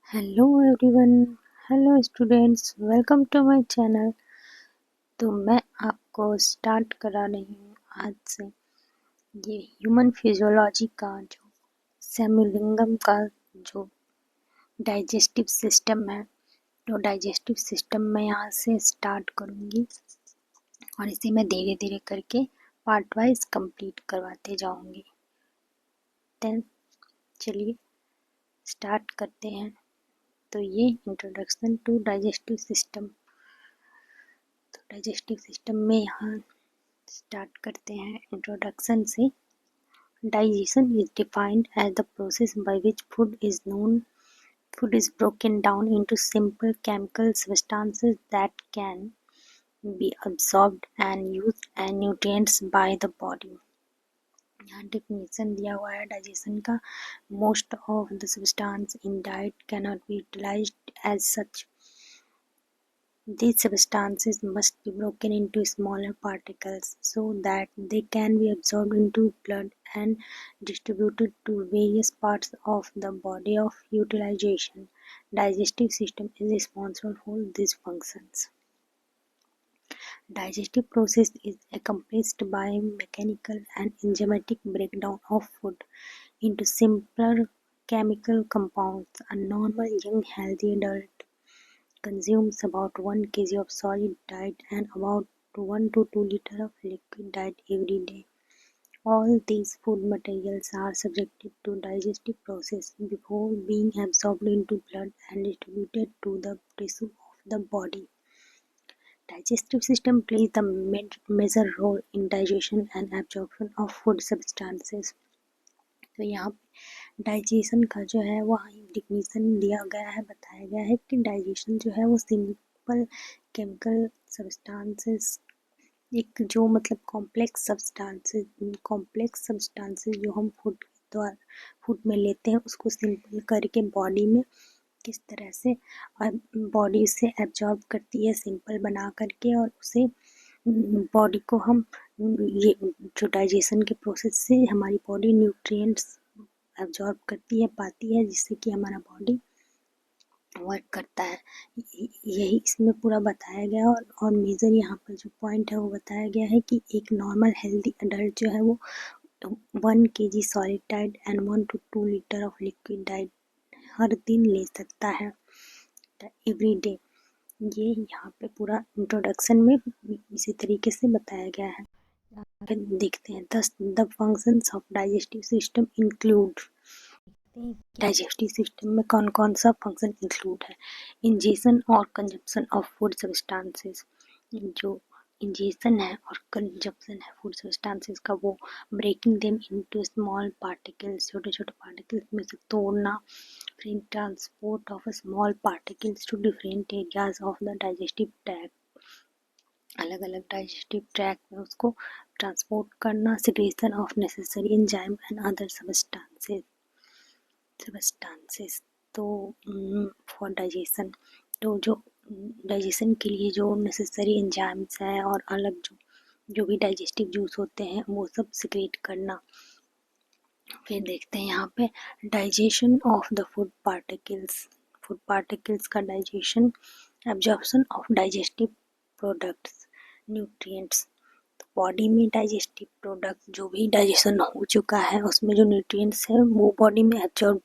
Hello everyone. Hello students, welcome to my channel. तो मैं आपको स्टार्ट करा रही हूँ आज से ये ह्यूमन फिजियोलॉजी का जो सेमिलिंगम का जो डाइजेस्टिव सिस्टम है। तो डाइजेस्टिव सिस्टम मैं यहाँ से स्टार्ट करूँगी और इसे मैं धीरे धीरे करके पार्ट वाइज कंप्लीट करवाते जाऊँगी। देन चलिए स्टार्ट करते हैं। तो ये इंट्रोडक्शन टू डाइजेस्टिव सिस्टम। तो डाइजेस्टिव सिस्टम में यहाँ स्टार्ट करते हैं इंट्रोडक्शन से। Digestion is defined as the process by which food is broken down into simple chemical substances that can be absorbed and used as nutrients by the body। यहाँ definition दिया हुआ है digestion का। Most of the substance in diet cannot be utilised as such. These substances must be broken into smaller particles so that they can be absorbed into blood and distributed to various parts of the body of utilization. Digestive system is responsible for these functions. Digestive process is accomplished by mechanical and enzymatic breakdown of food into simpler chemical compounds. A normal young healthy adult consumes about 1 kg of solid diet and about 1 to 2 liters of liquid diet every day. All these food materials are subjected to digestive process before being absorbed into blood and distributed to the tissue of the body. Digestive system plays the major role in digestion and absorption of food substances. तो यहाँ पे digestion का जो है वहाँ definition दिया गया है, बताया गया है कि डाइजेशन जो है वो सिंपल केमिकल सब्सटेंसेस, एक जो मतलब कॉम्प्लेक्स सब्सटेंसेस जो हम फूड में लेते हैं उसको सिंपल करके बॉडी में किस तरह से बॉडी से एब्जॉर्ब करती है सिंपल बना करके, और उसे बॉडी को हम ये जो डाइजेशन के प्रोसेस से हमारी बॉडी न्यूट्रिएंट्स एब्जॉर्ब करती है, पाती है, जिससे कि हमारा बॉडी वर्क करता है। यही इसमें पूरा बताया गया और मेजर यहाँ पर जो पॉइंट है वो बताया गया है कि एक नॉर्मल हेल्दी अडल्ट जो है वो 1 kg solid diet and 1 to 2 litre of liquid diet हर दिन ले सकता है, एवरी डे। ये यहाँ पे पूरा इंट्रोडक्शन में इसी तरीके से बताया गया है। फिर देखते हैं the functions of digestive system include. Digestive system में कौन कौन सा फंक्शन इंक्लूड है। इंजेशन और कंजप्शन ऑफ फूड सब्सटेंसेस। जो इंजेशन है और कंजप्शन है फूड सब्सटेंसेस का, वो breaking them into small particles, छोटे छोटे पार्टिकल्स में से तोड़ना। फिर transport of small particles to different areas of the digestive tract, अलग अलग डाइजेस्टिव ट्रैक में उसको ट्रांसपोर्ट करना। Secretion of necessary enzyme and other substances तो फॉर डाइजेशन, तो जो डाइजेशन के लिए जो नेसेसरी एंजाइम्स हैं और अलग जो भी डाइजेस्टिव जूस होते हैं वो सब सिक्रेट करना। फिर देखते हैं यहाँ पे digestion of the food particles का digestion. Absorption of digestive products, nutrients, body में डाइजेस्टिव प्रोडक्ट जो भी डाइजेशन हो चुका है उसमें जो न्यूट्रिएंट्स है वो बॉडी में एब्जॉर्ब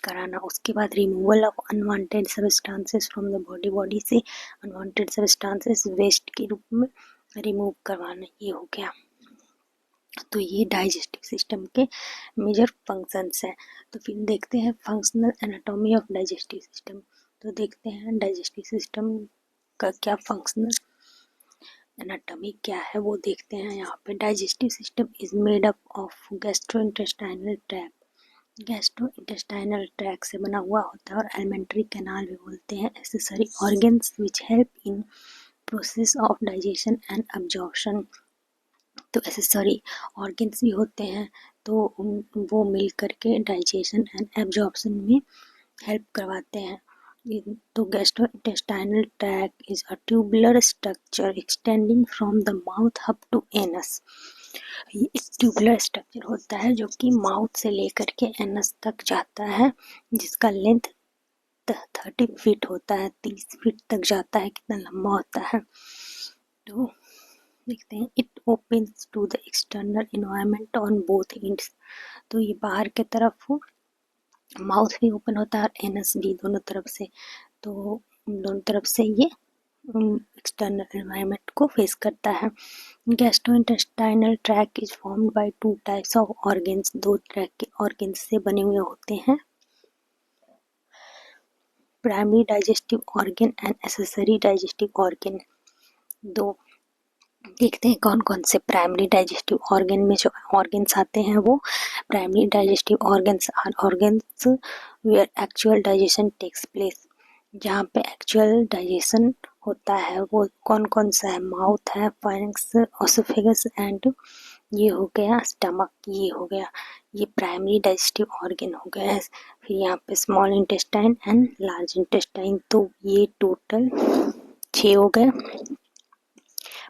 कराना। उसके बाद removal of unwanted substances from the body से अनवांटेड सब्सटेंसेस वेस्ट के रूप में रिमूव करवाना, ये हो गया। तो ये डाइजेस्टिव सिस्टम के मेजर फंक्शंस हैं। तो फिर देखते हैं functional anatomy of digestive system. तो देखते हैं डाइजेस्टिव सिस्टम का क्या फंक्शनल एनाटॉमी क्या है वो देखते हैं यहाँ पे। Digestive system is made up of gastrointestinal tract, gastrointestinal tract से बना हुआ होता है, और एलिमेंट्री कैनाल भी बोलते हैं। Accessory organs which help in process of digestion and absorption, तो एक्सेसरी ऑर्गन्स भी होते हैं, तो वो मिल करके डाइजेशन एंड एब्जॉर्प्शन में हेल्प करवाते हैं। तो gastrointestinal tract is a tubular structure extending from the mouth up to anus. ये एक ट्यूबुलर स्ट्रक्चर होता है जो कि माउथ से लेकर के एनस तक जाता है, जिसका लेंथ 30 फीट होता है, 30 फीट तक जाता है, कितना लंबा होता है। तो देखते हैं, it opens to the external environment on both ends. तो ये बाहर के तरफ माउथ भी ओपन होता है और एनस भी, दोनों तरफ से। तो दोनों तरफ से ये एक्सटर्नल एनवायरनमेंट को फेस करता है। Gastrointestinal tract is formed bye 2 types of organs. 2 track के ऑर्गन्स से बने हुए होते हैं, primary digestive organ and accessory digestive organ. दो देखते हैं कौन कौन से प्राइमरी डाइजेस्टिव ऑर्गन में जो ऑर्गन्स आते हैं वो primary digestive organs are organs where actual digestion takes place. जहाँ पे एक्चुअल डाइजेशन होता है वो कौन कौन सा है, माउथ है, फाइनेक्स, ओसोफेगस एंड ये हो गया स्टमक, ये हो गया, ये प्राइमरी डाइजेस्टिव ऑर्गन हो गया है। फिर यहाँ पे small intestine and large intestine, तो ये टोटल 6 हो गए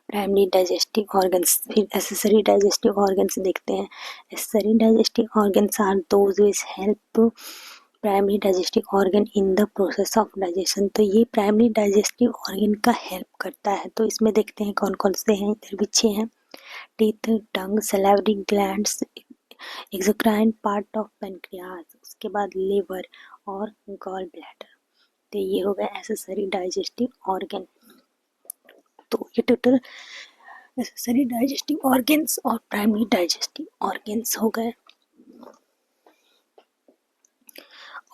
प्राइमरी डाइजेस्टिव ऑर्गन्स। फिर एक्सेसरी डाइजेस्टिव ऑर्गन्स देखते हैं। Accessory digestive organs are those which help primary digestive organ in the process of digestion. तो ये प्राइमरी डाइजेस्टिव ऑर्गन का हेल्प करता है। तो इसमें देखते हैं कौन कौन से हैं, इधर भी 6 हैं। Teeth, tongue, salivary glands, exocrine part of pancreas, उसके बाद लिवर और गॉल ब्लैडर। तो ये हो गया एक्सेसरी डाइजेस्टिव ऑर्गन। तो ये टोटल एक्सेसरी डाइजेस्टिव ऑर्गन्स और प्राइमरी डाइजेस्टिव ऑर्गन्स हो गए।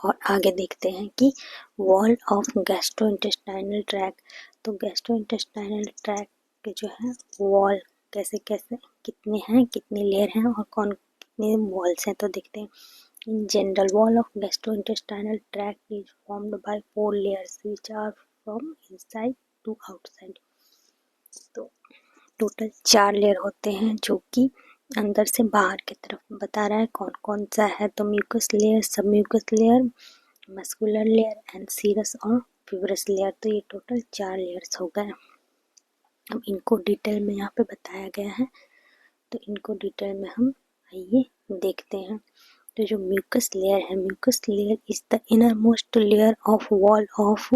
और आगे देखते हैं कि वॉल ऑफ गैस्ट्रोइंटेस्टाइनल ट्रैक्ट। तो गैस्ट्रोइंटेस्टाइनल ट्रैक्ट के जो है वॉल कैसे कैसे कितने हैं, कितने लेयर हैं और कौन कितने वॉल्स हैं, तो देखते हैं। In general wall of gastrointestinal tract is formed bye 4 layers which are from inside to outside। तो टोटल 4 लेयर होते हैं जो कि अंदर से बाहर की तरफ बता रहा है कौन कौन सा है। तो mucus layer, sub mucus layer, muscular layer and serous और फिब्रस लेयर। तो ये टोटल 4 लेयर्स हो गए। अब इनको डिटेल में यहाँ पे बताया गया है, तो इनको डिटेल में हम आइए देखते हैं। तो जो म्यूकस लेयर है, mucus layer is the inner most layer of wall of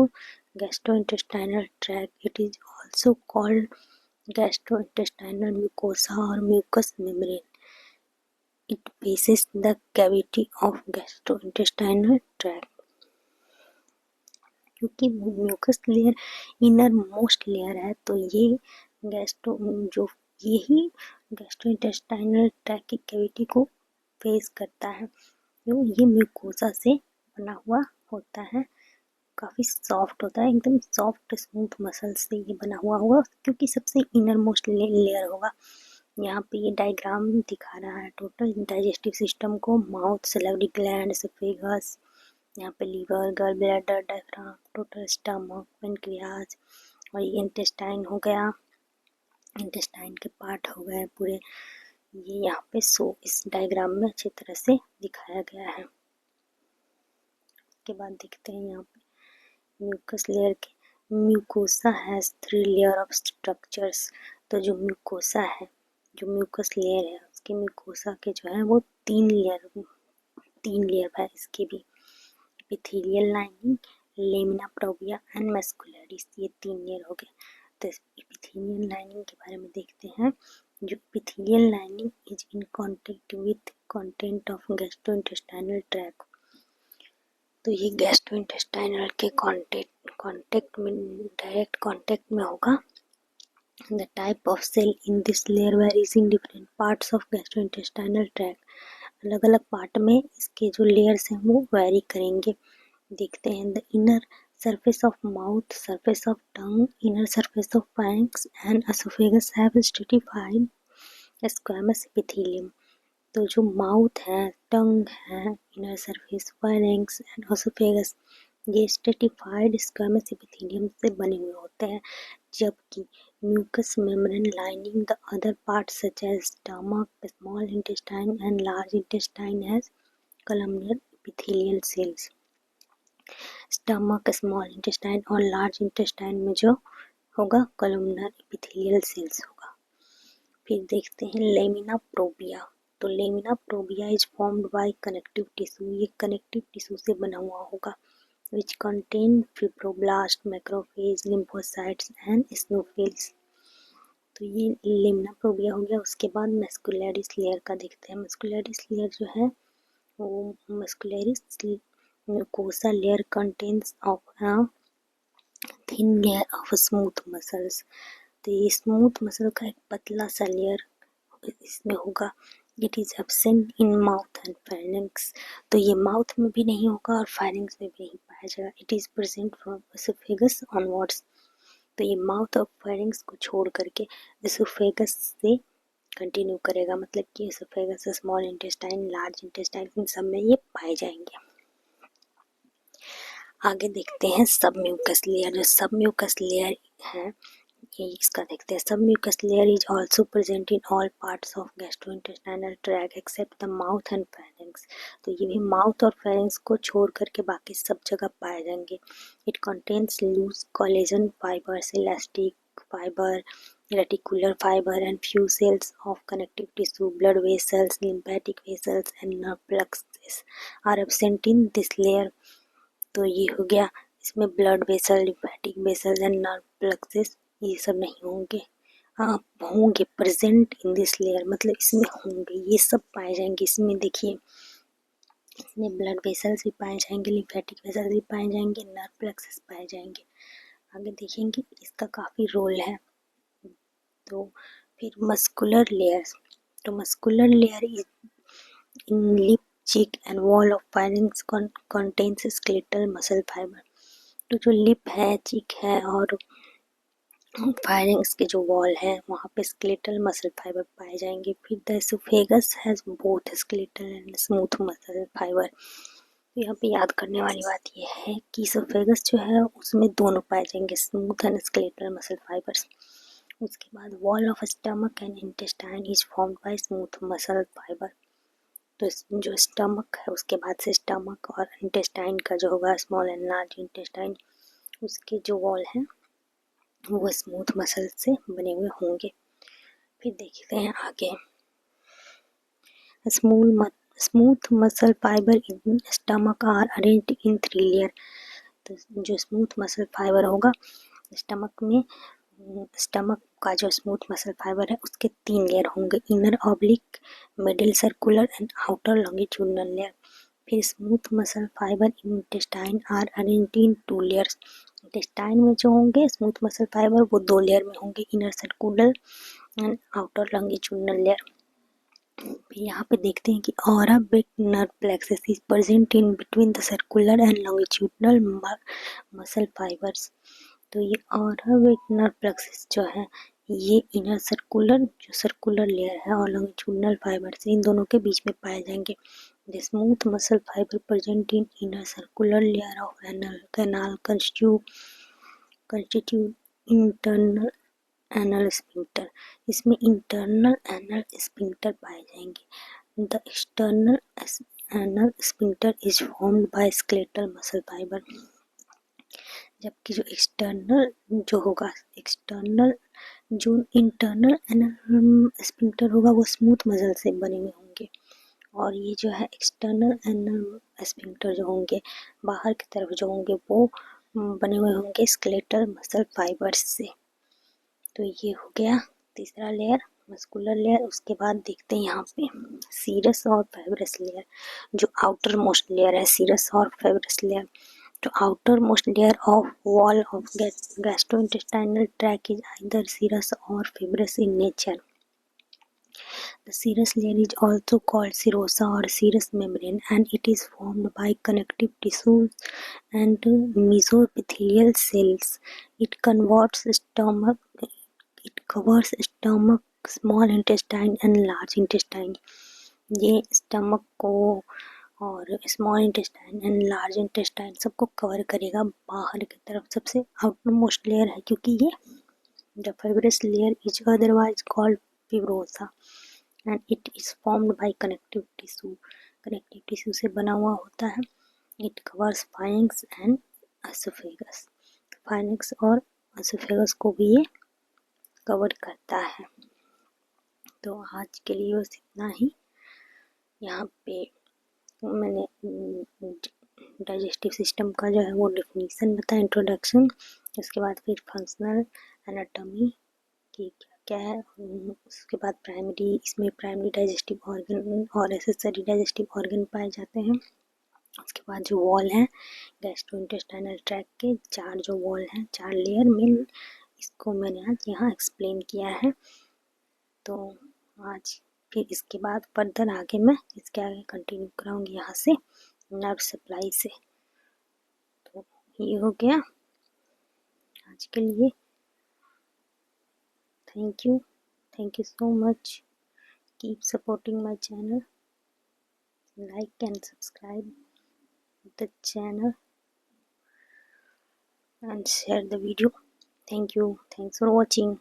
gastrointestinal tract. It is also called gastrointestinal mucosa or mucous membrane. It faces the cavity of gastrointestinal tract। क्योंकि mucus layer inner most layer है तो ये gastro जो यही gastrointestinal tract की cavity को face करता है। जो ये म्यूकोसा से बना हुआ होता है, काफ़ी सॉफ्ट होता है, एकदम सॉफ्ट स्मूथ मसल से ये बना हुआ होगा क्योंकि सबसे इनर मोस्ट लेयर होगा। यहाँ पे ये डायग्राम दिखा रहा है टोटल डाइजेस्टिव सिस्टम को, माउथ, सैलिवरी ग्लैंड, एसोफेगस, यहाँ पे liver, gall bladder, diaphragm, total stomach, pancreas और ये इंटेस्टाइन हो गया, इंटेस्टाइन के पार्ट हो गए पूरे। ये यहाँ पे इस डायग्राम में अच्छी तरह से दिखाया गया है। उसके बाद देखते हैं यहाँ पे म्यूकस लेयर के, mucosa has 3 layer of structures. तो जो म्यूकोसा है, जो म्यूकस लेयर है उसके म्यूकोसा के जो है वो 3 लेयर है इसके भी। Epithelial lining, lamina propria and muscularis, ये 3 लेयर हो गए। तो एपिथेलियल लाइनिंग के बारे में देखते हैं। जो epithelial lining is in contact with content of gastrointestinal tract. तो ये गैस्ट्रोइंटेस्टाइनल के कांटेक्ट में, डायरेक्ट कांटेक्ट में होगा। The type of cell in this layer varies in different parts of gastrointestinal tract. अलग अलग पार्ट में इसके जो लेयर्स हैं वो वेरी करेंगे। देखते हैं। The inner surface of mouth, surface of tongue, inner surface of pharynx and esophagus have stratified squamous epithelium। तो जो माउथ है, टंग है, inner surface, pharynx and oesophagus, ये स्ट्रेटिफाइड स्क्वैमस एपिथेलियम से बने हुए होते हैं, जबकि mucus membrane lining the other parts such as stomach, small intestine and large intestine has columnar epithelial cells. Stomach, small intestine और लार्ज इंटेस्टाइन में जो होगा कॉलमनर एपिथेलियल सेल्स होगा। फिर देखते हैं लेमिना प्रोपिया। तो lamina propria is formed by connective tissue, ये कनेक्टिव टिश्यू से बना हुआ होगा। which contain fibroblast, macrophage, lymphocytes and eosinophils। तो ये लिम्ना प्रोबिया हो गया। उसके बाद मस्कुलरिस लेयर का देखते हैं। मस्कुलरिस लेयर जो है वो muscularis mucosa layer contains of a thin layer of smooth muscles. तो ये स्मूथ मसल का एक पतला सा लेयर इसमें होगा। It is absent in mouth and pharynx. तो ये माउथ में भी नहीं होगा और फाइनेंक्स में भी नहीं पाया जाएगा। It is present from oesophagus onwards. तो ये माउथ और फाइनेंक्स को छोड़ करके एसोफेगस से कंटिन्यू करेगा, मतलब कि oesophagus, small intestine, large intestine, इन सब में ये पाए जाएंगे। आगे देखते हैं सब म्यूकस लेयर। जो सब म्यूकस लेयर है ये इसका देखते हैं। Sub mucus layer is also present in all parts of gastrointestinal tract except the mouth and pharynx. तो ये भी माउथ और फेरिंग्स को छोड़ करके बाकी सब जगह पाए जाएंगे। It contains loose collagen fibres, elastic fibre, reticular fiber and few cells of connective tissue, blood vessels, lymphatic vessels and nerve plexus are absent in this layer। तो ये हो गया। इसमें blood vessel, lymphatic vessel and nerve plexus ये सब नहीं होंगे। हाँ होंगे, प्रेजेंट इन दिस लेयर, मतलब इसमें होंगे, ये सब पाए जाएंगे। इसमें देखिए इसमें ब्लड वेसल्स भी पाए जाएंगे, लिम्फेटिक वेसल्स भी पाए जाएंगे, नर्व प्लेक्सस पाए जाएंगे। आगे देखेंगे इसका काफ़ी रोल है। तो फिर मस्कुलर लेयर्स। तो muscular layer is in lip, cheek and wall of pharynx contains skeletal muscle fiber। तो जो लिप है, चीक है और फायरिंग्स के जो वॉल है वहाँ पे स्केलेटल मसल फाइबर पाए जाएंगे। फिर the oesophagus has both skeletal and smooth muscle fibre. तो यहाँ पे याद करने वाली बात यह है कि एसोफेगस जो है उसमें दोनों पाए जाएंगे, smooth and skeletal muscle fibres. उसके बाद wall of stomach and intestine is formed bye smooth muscle fibre. तो जो स्टमक है उसके बाद से स्टमक और इंटेस्टाइन का जो होगा, स्मॉल एंड लार्ज इंटेस्टाइन, उसके जो वॉल है वो स्मूथ मसल से बने हुए होंगे। फिर देखते हैं आगे। Smooth muscle fibre in stomach are arranged in 3 layer. तो जो स्मूथ मसल फाइबर होगा स्टमक में, स्टमक का जो स्मूथ मसल फाइबर है उसके 3 लेयर होंगे, inner oblique, middle circular and outer longitudinal layer. फिर smooth muscle fibre in intestine are arranged in 2 layers. Intestine में जो होंगे स्मूथ मसल फाइबर वो 2 लेयर में होंगे, inner circular and outer longitudinal layer. फिर यहाँ पे देखते हैं कि aura big nerve plexus is present in between the circular and longitudinal muscle fibres. तो ये ऑरा बिग नर्व प्लेक्सस जो है ये इनर सर्कुलर, जो सर्कुलर लेयर है, और लॉन्गिट्यूडिनल फाइबर्स इन दोनों के बीच में पाए जाएंगे। The smooth muscle fibre present in inner circular layer of anal canal constitute internal anal sphincter. इसमें इंटरनल एनल स्फिंक्टर पाए जाएंगे। The external anal sphincter is formed bye skeletal muscle fibre. जबकि जो एक्सटर्नल जो होगा, एक्सटर्नल जो internal anal sphincter होगा वो स्मूथ मसल से बने हुए होंगे, और ये जो है एक्सटर्नल एनल स्फिंक्टर जो होंगे बाहर की तरफ जो होंगे वो बने हुए होंगे स्केलेटल मसल फाइबर्स से। तो ये हो गया तीसरा लेयर, मस्कुलर लेयर। उसके बाद देखते हैं यहाँ पे सीरस और फाइब्रस लेयर। जो आउटर मोस्ट लेयर है सीरस और फाइब्रस लेयर, तो outermost layer of wall of gastrointestinal tract is either serous और fibrous in nature. The serous layer is also called serosa or serous membrane, and it is formed by connective tissues and mesoepithelial cells. It covers stomach, small intestine and large intestine। ये stomach को और small intestine and large intestine सबको cover करेगा बाहर की तरफ। सबसे outer most layer है क्योंकि ये the fibrous layer is otherwise called fibrosa and it is formed by connective tissue. Connective tissue से बना हुआ होता है। It covers pharynx and oesophagus. Pharynx और एसोफेगस को भी ये कवर करता है। तो आज के लिए बस इतना ही। यहाँ पे मैंने डाइजेस्टिव सिस्टम का जो है वो डिफिनीसन बताया, इंट्रोडक्शन। उसके बाद फिर फंक्शनल एनाटॉमी कि क्या क्या है। उसके बाद इसमें प्राइमरी डाइजेस्टिव ऑर्गन और एसेसरी डाइजेस्टिव ऑर्गन पाए जाते हैं। उसके बाद जो वॉल है गैस्ट्रोइंटेस्टाइनल ट्रैक्ट के, 4 जो वॉल हैं, 4 लेयर में, इसको मैंने आज यहाँ एक्सप्लेन किया है। तो आज फिर इसके बाद फर्दर आगे मैं इसके आगे कंटिन्यू कराऊंगी यहाँ से नर्व सप्लाई से। तो ये हो गया आज के लिए। Thank you so much. Keep supporting my channel, like and subscribe the channel and share the video. Thanks for watching.